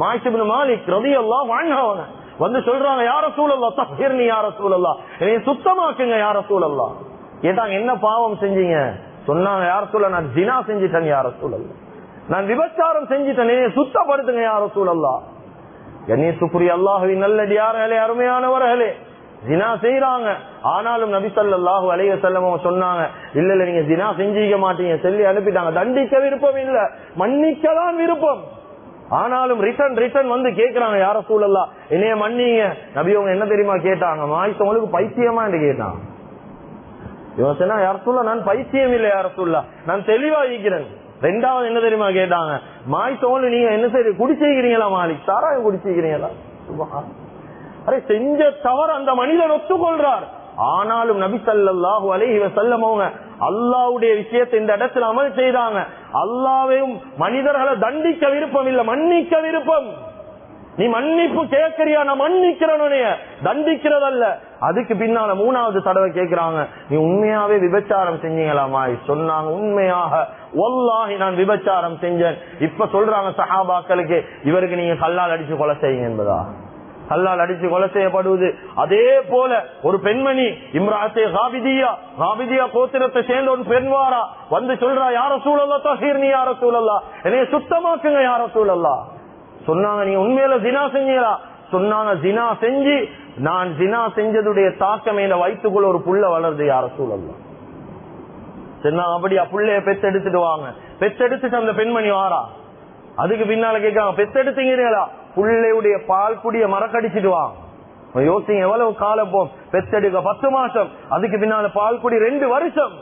மாயிஸ் இப்னு மாலிக் ரலியல்லாஹு அன்ஹு வந்து சொல்றாங்க, யா ரசூலல்லாஹ் தஹ்ஹிர்னி யா ரசூலல்லாஹ், என்னைய சுத்தமாக்குங்க யா ரசூலல்லாஹ். கேட்டாங்க, என்ன பாவம் செஞ்சீங்க? சொன்னாங்க, யா ரசூலல்லாஹ் நான் ஜினா செஞ்சிட்டேன் யா ரசூலல்லாஹ், நான் விபச்சாரம் செஞ்சிட்டேன், சுத்தப்படுத்துங்க யா ரசூலல்லாஹ். கண்ணியத்துக்குரிய அல்லாஹ்வின் நல்லடியார்களே, அருமையானவர்களே, ஜினா செய்யறாங்க. ஆனாலும் நபி ஸல்லல்லாஹு அலைஹி வஸல்லம் சொன்னாங்க, இல்ல இல்ல நீங்க ஜினா செஞ்சிக்க மாட்டீங்க சொல்லி அனுப்பிட்டாங்க. தண்டிக்க விருப்பம் இல்ல, மன்னிக்கலாம் விருப்பம். ஆனாலும் ரிட்டர்ன் வந்து கேக்குறாங்க, யா ரசூலல்லாஹ் என்னைய மன்னிங்க. நபி அவங்க என்ன தெரியுமா கேட்டாங்க? மாயிஸ் உங்களுக்கு பைத்தியமா என்று கேட்டாங்க. இவன் சொன்னா யார் சொல்ல நான் பைத்தியம் இல்லை யார சொல்ல நான் தெளிவா இருக்கிறேன். ரெண்டாவது என்ன தெரியுமா கேட்டாங்க, மாய் தோல் நீங்க என்ன சரி குடிச்சிருக்கிறீங்களா மாலிக், சாராயம் குடிச்சிருக்கிறீங்களா? அரே செஞ்ச தவறு அந்த மனிதன் ஒத்துக்கொள்றார். ஆனாலும் நபி ஸல்லல்லாஹு அலைஹி வஸல்லம் அவங்க அல்லாஹ்வுடைய விஷயத்தை இந்த இடத்துல அமல் செய்தாங்க. அல்லாஹ்வையும் மனிதர்களை தண்டிக்க விருப்பம் இல்ல, மன்னிக்க விருப்பம். நீ மன்னிப்பு கேட்கறியா, நான் மன்னிக்கிறவனைய தண்டிக்கிறதல்ல. அதுக்கு பின்னால மூணாவது தடவை கேட்கிறாங்க, நீ உண்மையாவே விபச்சாரம் செஞ்சீங்களாமா? சொன்னாங்க, உண்மையாக வல்லாஹி நான் விபச்சாரம் செஞ்சேன். இப்ப சொல்றாங்க சஹாபாக்களுக்கு, இவருக்கு நீங்க கல்லால் அடிச்சு கொலை செய்யுங்க என்பதா? கல்லால் அடிச்சு கொலை செய்யப்படுவது. அதே போல ஒரு பெண்மணி இம்ராத்தே காபிதியா கோத்திரத்தை சேர்ந்த ஒரு பெண்வாரா வந்து சொல்றா, யார சூழல்லா தஹீர்னி யார சூழல்லா, என்னைய சுத்தமாக்குங்க யார சூழல்லா. சொன்னாங்க, நீங்க உண்மையில ஜினா செஞ்சீங்களா? சொன்னாங்க, ஜினா செஞ்சு நான் ஜினா செஞ்சதுடைய தாக்கம் என வயிற்றுக்குள்ள ஒரு புள்ள வளருது யார சூழல்லா. சொன்னாங்க, அப்படியா, புள்ளைய பெத்தெடுத்துட்டு வாங்க. பெத்தெடுத்துட்டு அந்த பெண்மணி வாரா. அதுக்கு பின்னால கேட்காங்க, பெத்தெடுத்தீங்களா? புள்ளையுடைய பால் குடிய மறக்கடிச்சிட்டு வாங்க. யோசிங்க எவ்வளவு காலம் போம். பெத்தெடுக்க 10 மாசம், அதுக்கு பின்னால பால் குடி 2 வருஷம்,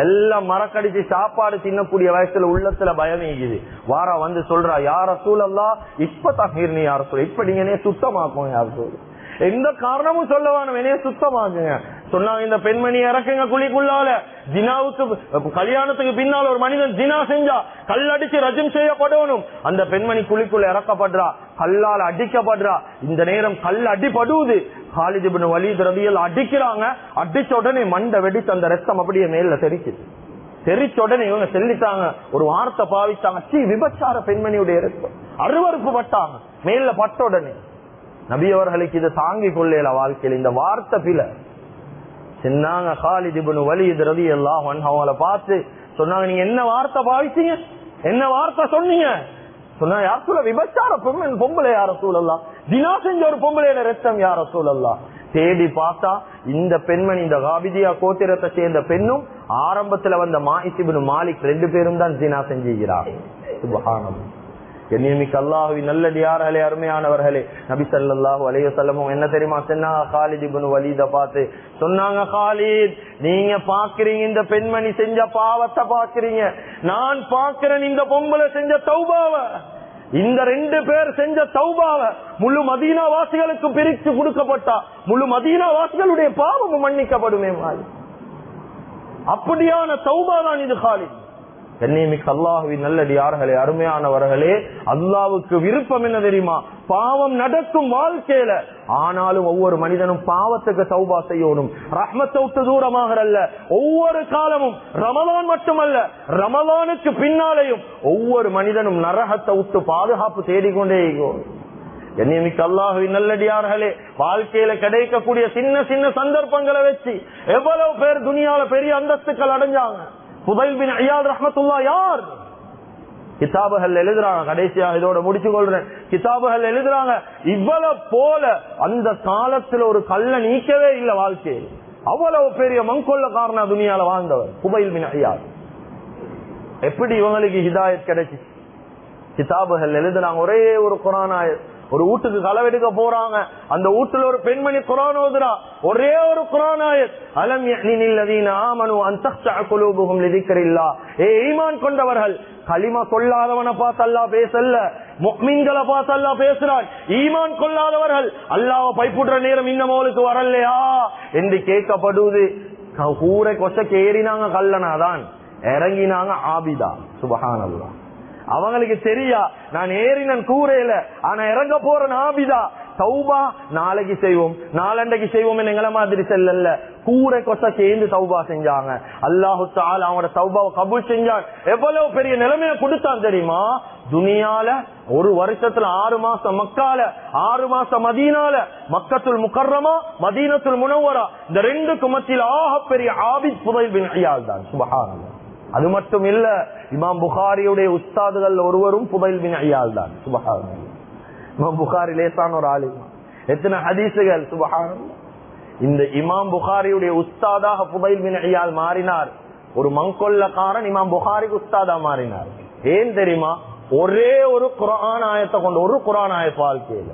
எல்லாம் மறக்கடிச்சு சாப்பாடு தின்னக்கூடிய வயசுல உள்ளத்துல பயம் இருக்குது. வாரா வந்து சொல்றா, யார சூழல்லா இப்ப தஹீர்னி யார சூழல், இப்ப நீங்க சுத்தமாக்கும் யார சூழல், எந்த காரணமும் சொல்லவான என்னைய சுத்தமாக்குங்க. சொன்னாங்க, இந்த பெண்மணி இறக்குங்க குழிக்குள்ளால. ஜினாவுக்கு கல்யாணத்துக்கு பின்னால் ஒரு மனிதன் ஜினா செஞ்சா கல்லடிச்சு ரஜம் செய்யப்படணும். அந்த பெண்மணி குழிக்குள்ள இறக்கப்படுறா, கல்லால் அடிக்கப்படுறா. இந்த நேரம் கல் அடிபடுவது. காலித் இப்னு வலீத் ரலியல்லாஹு அடிக்கிறாங்க. அடிச்ச உடனே மண்டை வெடிச்சு அந்த ரத்தம் அப்படியே மேல தெரிக்குது. தெரிச்ச உடனே இவங்க செல்லிட்டாங்க, ஒரு வார்த்தை பாவிச்சாங்க, சீ விபச்சார பெண்மணியுடைய ரத்தம். அருவருப்பு பட்டாங்க. மேல பட்ட உடனே நபி அவர்களுக்கு இதை தாங்கிக் கொள்ளல வாழ்க்கையில். இந்த வார்த்தை பில சொன்னாங்க. காலித் இப்னு வலீத் ரலியல்லாஹு அன்ஹு அவங்கள பார்த்து சொன்னாங்க, நீங்க என்ன வார்த்தை பாவிச்சீங்க, என்ன வார்த்தை சொன்னீங்க? சொன்னா, யார் சொல்ல விபச்சார பொம்பளை யார சூழல்லாம், தினா செஞ்ச ஒரு பொம்பளையோட ரத்தம் யார சூழல்லாம். தேடி பார்த்தா இந்த பெண்மணி இந்த காபிதியா கோத்திரத்தை சேர்ந்த பெண்ணும் ஆரம்பத்துல வந்த மாயிஸ் இப்னு மாலிக் 2 பேரும் தான் ஜினா செஞ்சுகிறார். சுப்ஹானல்லாஹ். கண்ணியமிக்க அல்லாஹ்வின் நல்லடியார்களே, அருமையானவர்களே, நபி ஸல்லல்லாஹு அலைஹி வஸல்லம் என்ன தெரியுமா சொன்னாங்க? காலித் இப்னு வலீத பார்த்து சொன்னாங்க, காலித் நீங்க பாக்குறீங்க இந்த பெண்மணி செஞ்ச பாவத்தை பாக்குறீங்க, நான் பாக்குறேன் இந்த பொம்பளை செஞ்ச தௌபாவ. இந்த 2 பேர் செஞ்ச தௌபாவ முழு மதீனா வாசிகளுக்கு பிரித்து கொடுக்கப்பட்டா முழு மதீனா வாசிகளுடைய பாவம் மன்னிக்கப்படுமே. அப்படியான தௌபா தான் இது காலித். கண்ணியமிக்க அல்லாஹ்வின் நல்லடியார்களே, அருமையானவர்களே, அல்லாஹ்வுக்கு விருப்பம் என்ன தெரியுமா? பாவம் நடக்கும் வாழ்க்கையில, ஆனாலும் ஒவ்வொரு மனிதனும் பாவத்துக்கு தௌபா செய்யணும். ரஹ்மத்தை விட்டு தூரமாக அல்ல. ஒவ்வொரு காலமும் ரமலான் மட்டுமல்ல, ரமலானுக்கு பின்னாலேயும் ஒவ்வொரு மனிதனும் நரகத்தை விட்டு பாதுகாப்பு தேடிக்கொண்டே இருக்கும். கண்ணியமிக்க அல்லாஹ்வின் நல்லடியார்களே, வாழ்க்கையில கிடைக்கக்கூடிய சின்ன சின்ன சந்தர்ப்பங்களை வச்சு எவ்வளவு பேர் துனியால பெரிய அந்தஸ்துக்கள் அடைஞ்சாங்க. ஃபுதைல் பின் இயாத் ரஹ்மத்துல்லாஹ் யார்? கிதாபுகள் எழுதுறாங்க. கடைசியாக இதோட முடிச்சு கொள்றேன். கிதாபுகள் எழுதுறாங்க, இவ்வளவு போல அந்த காலத்துல ஒரு கல்ல நீக்கவே இல்லை வாழ்க்கையில். அவ்வளவு பெரிய மங்கொல்லக்காரனா துனியால வாழ்ந்தவர் ஃபுதைல் பின் இயாத். எப்படி இவங்களுக்கு ஹிதாயத் கிடைச்சு? கிதாபுகள் எழுதுறாங்க. ஒரே ஒரு குர்ஆன் ஆயத், ஒரு வீட்டுக்கு களவெடுக்க போறாங்க. அந்த வீட்டுல ஒரு பெண்மணி குர்ஆன் ஓதுறா. ஒரே ஒரு குர்ஆன் ஆயத், அலம் யஹ்னில் லதீன ஆமனு அன் தக்ஷஅ குலூபுஹும் லிذிக்ரில்லாஹ். ஈமான் கொண்டவர்கள், கலிமா சொல்லாதவனை பார்த்து அல்லாஹ் பேசல, முஃமின்களை பார்த்து அல்லாஹ் பேசுறான். ஈமான் கொள்ளாதவர்கள் அல்லாஹ்வை பயப்படுற நேரம் இன்னும் அவளுக்கு வரலையா என்று கேட்கப்படுவது. கூரை கொசக்கு ஏறினாங்க கல்லனாதான், இறங்கினாங்க ஆபிதா. சுப்ஹானல்லாஹ். அவங்களுக்கு தெரியா நான் ஏறினன் கூரையில, ஆனா இறங்க போறேன் ஆபிதா. தௌபா நாளைக்கு செய்வோம், நாளண்டைக்கு செய்வோம் எங்களை மாதிரி செல்ல. கூரை கொச சேர்ந்து தௌபா செஞ்சாங்க. அல்லாஹு தஆலா அவங்களோட தௌபாவை கபூல் செஞ்சான். எவ்வளவு பெரிய நிலைமையை கொடுத்தான் தெரியுமா? துனியால ஒரு வருஷத்துல 6 மாசம் மக்கால, 6 மாசம் மதீனால, மக்கத்துல் முகர்ரமா, மதீனத்துல் முனவ்வரா, இந்த 2க்கு மத்தியில் ஆக பெரிய ஆபித் ஃபுதைல் பின் இயாத் தான். சுப்ஹானல்லாஹ். அது மட்டும் இல்ல, இமாம் புகாரியுடைய உஸ்தாதுகள் ஒருவரும் ஃபுதைல் பின் இயாத் தான். சுப்ஹானல்லாஹ். இமாம் புகாரி லேசான ஒரு ஆலிம், எத்தனை ஹதீசுகள். சுப்ஹானல்லாஹ். இந்த இமாம் புகாரியுடைய உஸ்தாதாக ஃபுதைல் பின் இயாத் மாறினார். ஒரு மங்கொல்லக்காரன் இமாம் புகாரிக்கு உஸ்தாதா மாறினார். ஏன் தெரியுமா? ஒரே ஒரு குர்ஆன் ஆயத்தை கொண்டு, ஒரு குர்ஆன் ஆயத் வாழ்க்கையில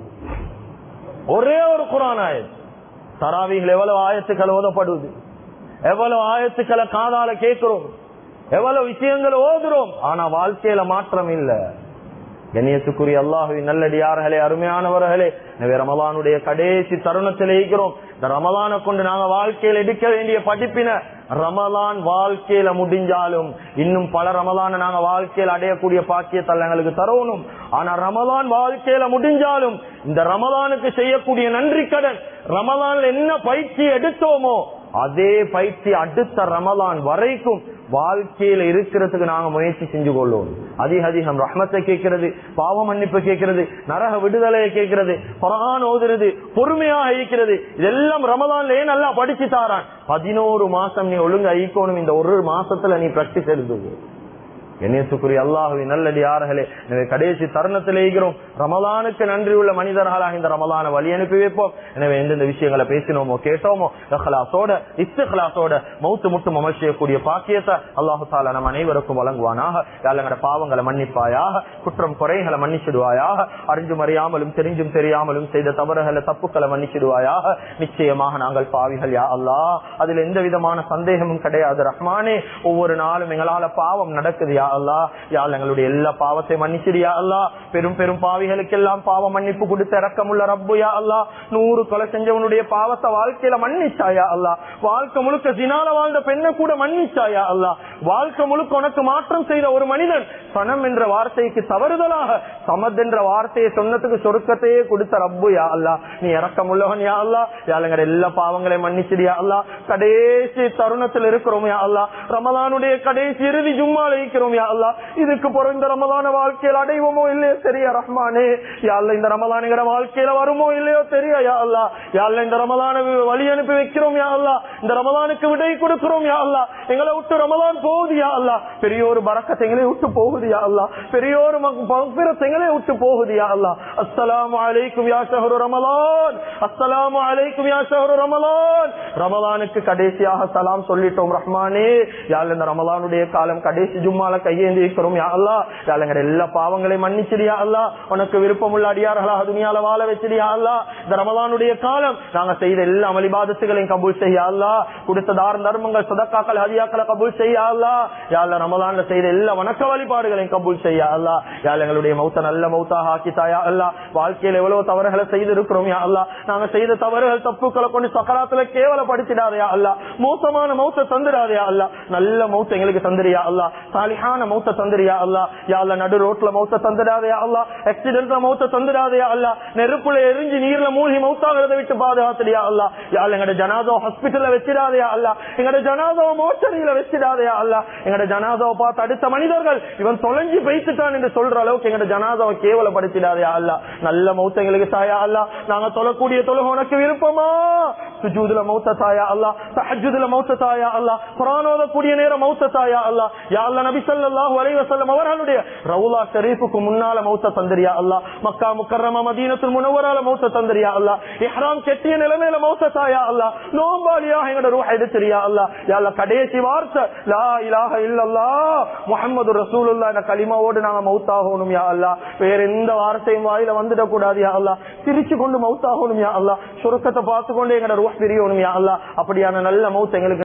ஒரே ஒரு குர்ஆன் ஆயத். தராவீஹ்ல எவ்வளவு ஆயத்துக்கள் ஓதப்படுது, எவ்வளவு ஆயத்துக்களை காதால கேட்கிறோம், எவ்வளவு விஷயங்களை ஓதுறோம், ஆனா வாழ்க்கையில மாற்றம் இல்ல. கண்ணியத்துக்குரிய அல்லாஹ்வின் நல்லடியார்களே, அருமையானவர்களே, எனவே ரமலானுடைய கடைசி தருணத்தில் இருக்கிறோம். இந்த ரமலானை கொண்டு நாங்க வாழ்க்கையில் எடுக்க வேண்டிய படிப்பின, ரமலான் வாழ்க்கையில முடிஞ்சாலும் இன்னும் பல ரமலான நாங்க வாழ்க்கையில் அடையக்கூடிய பாக்கியத்தை எங்களுக்கு தரணும். ஆனா ரமலான் வாழ்க்கையில முடிஞ்சாலும் இந்த ரமலானுக்கு செய்யக்கூடிய நன்றி கடன், ரமலான்ல என்ன பயிற்சி எடுத்தோமோ அதே பயிற்சி அடுத்த ரமலான் வரைக்கும் வாழ்க்கையில இருக்கிறதுக்கு நாங்க முயற்சி செஞ்சு கொள்வோம். அதிகம் ரஹ்மத்தை கேட்கிறது, பாவ மன்னிப்பு கேட்கிறது, நரக விடுதலையை கேட்கிறது, குர்ஆன் ஓதுறது, பொறுமையாக இருக்கிறது. இதெல்லாம் ரமலான்ல நல்லா படிச்சு தாரான். 11 மாசம் நீ ஒழுங்கு ஐக்கோணும். இந்த ஒரு மாசத்துல நீ பிராக்டிஸ் எடுத்து. கண்ணியத்துக்குரிய அல்லாஹ்வின் நல்லடியார்களே, எனவே கடைசி தருணத்தில் இருக்கிறோம். ரமலானுக்கு நன்றி உள்ள மனிதர்களாக இந்த ரமலானை வழி அனுப்பி வைப்போம். எனவே எந்தெந்த விஷயங்களை பேசினோமோ கேட்டோமோ இஹ்லாஸோட இஸ்திக்லாஸோட மௌத்து முட்டும் அமல் செய்யக்கூடிய பாக்கியத்தை அல்லாஹு தஆலா நம் அனைவருக்கும் வழங்குவானாக. எங்களோட பாவங்களை மன்னிப்பாயாக, குற்றம் குறைகளை மன்னிச்சிடுவாயாக, அறிஞ்சும் அறியாமலும் தெரிஞ்சும் தெரியாமலும் செய்த தவறுகளை தப்புக்களை மன்னிச்சிடுவாயாக. நிச்சயமாக நாங்கள் பாவிகள் யா அல்லாஹ், அதுல எந்த விதமான சந்தேகமும் கிடையாது ரஹ்மானே. ஒவ்வொரு நாளும் எங்களால பாவம் நடக்குது யா அல்லாஹ். யா அல்லாஹ், எங்களுடைய எல்லா பாவத்தை மன்னிச்சிடு யா அல்லாஹ். பெரும் பெரும் பாவிகளுக்கு எல்லாம் பாவ மன்னிப்பு கொடுத்த இரக்கமுள்ள ரப்பு யா அல்லாஹ். 100 கொலை செஞ்சவனுடைய பாவத்தை வாழ்க்கையில மன்னிச்சாயா அல்லாஹ். வாழ்க்கை முழுக்க ஜினால வாழ்ந்த பெண்ணை கூட மன்னிச்சாயா அல்லாஹ். வாழ்க்கை முழுக்க உனக்கு மாற்றம் செய்த ஒரு மனிதன் சனம் என்ற வார்த்தைக்கு தவறுதலாக சமத் என்ற வார்த்தையை சொன்னதுக்கு சொருக்கத்தையே கொடுத்த ரப்பு யா அல்லாஹ். நீ இரக்கமுள்ளவன் யா அல்லாஹ். யா அல்லாஹ், எங்களுடைய எல்லா பாவங்களையும் மன்னிச்சிடு யா அல்லாஹ். கடைசி தருணத்தில் இருக்கிறோம் யா அல்லாஹ். ரமலானுடைய கடைசி இறுதி ஜும்மால இருக்கிறோம் யா அல்லாஹ். இதுக்கு பிறந்த ரமலான வாழ்க்கையில் அடைவோமோ இல்லையோ தெரியா ரஹ்மானே. யா அல்லாஹ், இந்த ரமலானுங்கிற வாழ்க்கையில வருமோ இல்லையோ தெரியா யா அல்லாஹ். யா அல்லாஹ், இந்த ரமலான வழி அனுப்பி வைக்கிறோம் யா அல்லாஹ். இந்த ரமலானுக்கு விடை கொடுக்கிறோம் யா அல்லாஹ். எங்களை விட்டு ரமலான் போகுது யா அல்லாஹ். பெரிய ஒரு பரக்கத் எங்களை விட்டு போகுது யா அல்லாஹ். பெரிய ஒரு மக்ஃபிரத் எங்களை விட்டு போகுது யா அல்லாஹ். அஸ்ஸலாமு அலைக்கும் யா ஷஹ்ரு ரமலான், அஸ்ஸலாமு அலைக்கும் யா ஷஹ்ரு ரமலான். ரமலானுக்கு கடைசியாக சலாம் சொல்லிட்டோம் ரஹ்மானே. யா அல்லாஹ், இந்த ரமலானுடைய காலம் கடைசி ஜும்மால கையேந்தி இருக்கிறோம் யா அல்லாஹ். யா அல்லாஹ், எல்லா பாவங்களையும் மன்னிச்சிடு யா அல்லாஹ். உனக்கு விருப்பமுள்ள அடியார்களாக துனியால வாழ வச்சிடு யா அல்லாஹ். இந்த ரமலானுடைய காலம் நாங்க செய்த எல்லா அமல் இபாதத்துகளையும் கபூல் செய்ய யா அல்லாஹ். கொடுத்த தர்மங்கள் சதக்காக்கள் ஹதியாக்களை கபூல் செய்ய யா அல்லாஹ். யா அல்லாஹ், ரமலான்ல செய்த எல்லா வணக்க வழிபாடுகளையும் கபூல் செய்ய யா அல்லாஹ். யா அல்லாஹ், எங்களுடைய மௌத்த நல்ல மௌத்தாக ஆக்கித்தா யா அல்லாஹ். வாழ்க்கையில எவ்வளவு தவறுகளை செய்து இருக்கிறோம் யா அல்லாஹ். நாங்க செய்த தவறுகள் தப்புக்களை கொண்டு சக்கராத்துல கேவலப்படுத்திடாதே யா அல்லாஹ். மோசமான மௌத்த தந்துடாதே யா அல்லாஹ். நல்ல மௌத்த எங்களுக்கு தந்துரியா அல்லாஹ். சாலிஹான மௌத்த தந்துரியா அல்லாஹ். யா அல்லாஹ், நடு ரோட்ல மௌத்த தந்துடாதே யா அல்லாஹ். ஆக்சிடென்ட்ல மௌத்த தந்துடாதே யா அல்லாஹ். நெருப்புல எரிஞ்சு நீர்ல மூழ்கி மௌத்தாகிறத விட்டு பாதுகாத்துடியா அல்லாஹ். யா அல்லாஹ், எங்கட ஜனாதா ஹாஸ்பிட்டல்ல வச்சிடாதே யா அல்லாஹ். எங்கட ஜனாதா மோச்சரியில வச்சிடாதே யா அல்லாஹ். எங்கட ஜனாதாவை பார்த்து அடுத்த மனிதர்கள் இவன் தொலைஞ்சு வைத்துட்டான் என்று சொல்ற அளவுக்கு எங்கட ஜனாதாவை கேவலப்படுத்திடாதே யா அல்லாஹ். நல்ல மௌத்த எங்களுக்கு தாயா அல்லாஹ். நாங்க தொழக்கூடிய தொழுகை உனக்கு விருப்பமா? சுஜூதுல மௌத்த தாயா அல்லாஹ். தஹஜ்ஜுதுல மௌத்த தாயா அல்லாஹ். குர்ஆன் ஓதக்கூடிய நேரம் மௌத்த தாயா அல்லாஹ். யா அல்லாஹ், நபி ஸல்லல்லாஹு அலைஹி வஸல்லம் அவர்களுடைய ரவுலா ஷரீஃபுக்கு முன்னால மௌத்த தந்திரியா அல்லாஹ். மக்கா முக்கர்ரமா மதீனத்துல் முனவ்வரால மௌத்த தந்திரியா அல்லாஹ். இஹ்ராம் கட்டிய நிலைமையில மௌத்த தாயா அல்லாஹ். நோம்பாலியாக எங்கட ரூஹ் எடுத்துறியா அல்லாஹ். யா அல்லாஹ், கடைசி வார்த்தை லா இலாஹ இல்லல்லாஹ் முஹம்மது ரசூலுல்லாஹ் என்ற கலிமாவோடு நாங்க மௌத்தாகணும் யா அல்லாஹ். வேற எந்த வார்த்தையும் வாயில வந்துட கூடாது யா அல்லாஹ். சிரிச்சு கொண்டு மௌத்தாகணும் யா அல்லாஹ். சுருக்கத்தை பார்த்து கொண்டு எங்கட ரூஹ் பிரியணும் யா அல்லாஹ். அப்படியான நல்ல மௌத் எங்களுக்கு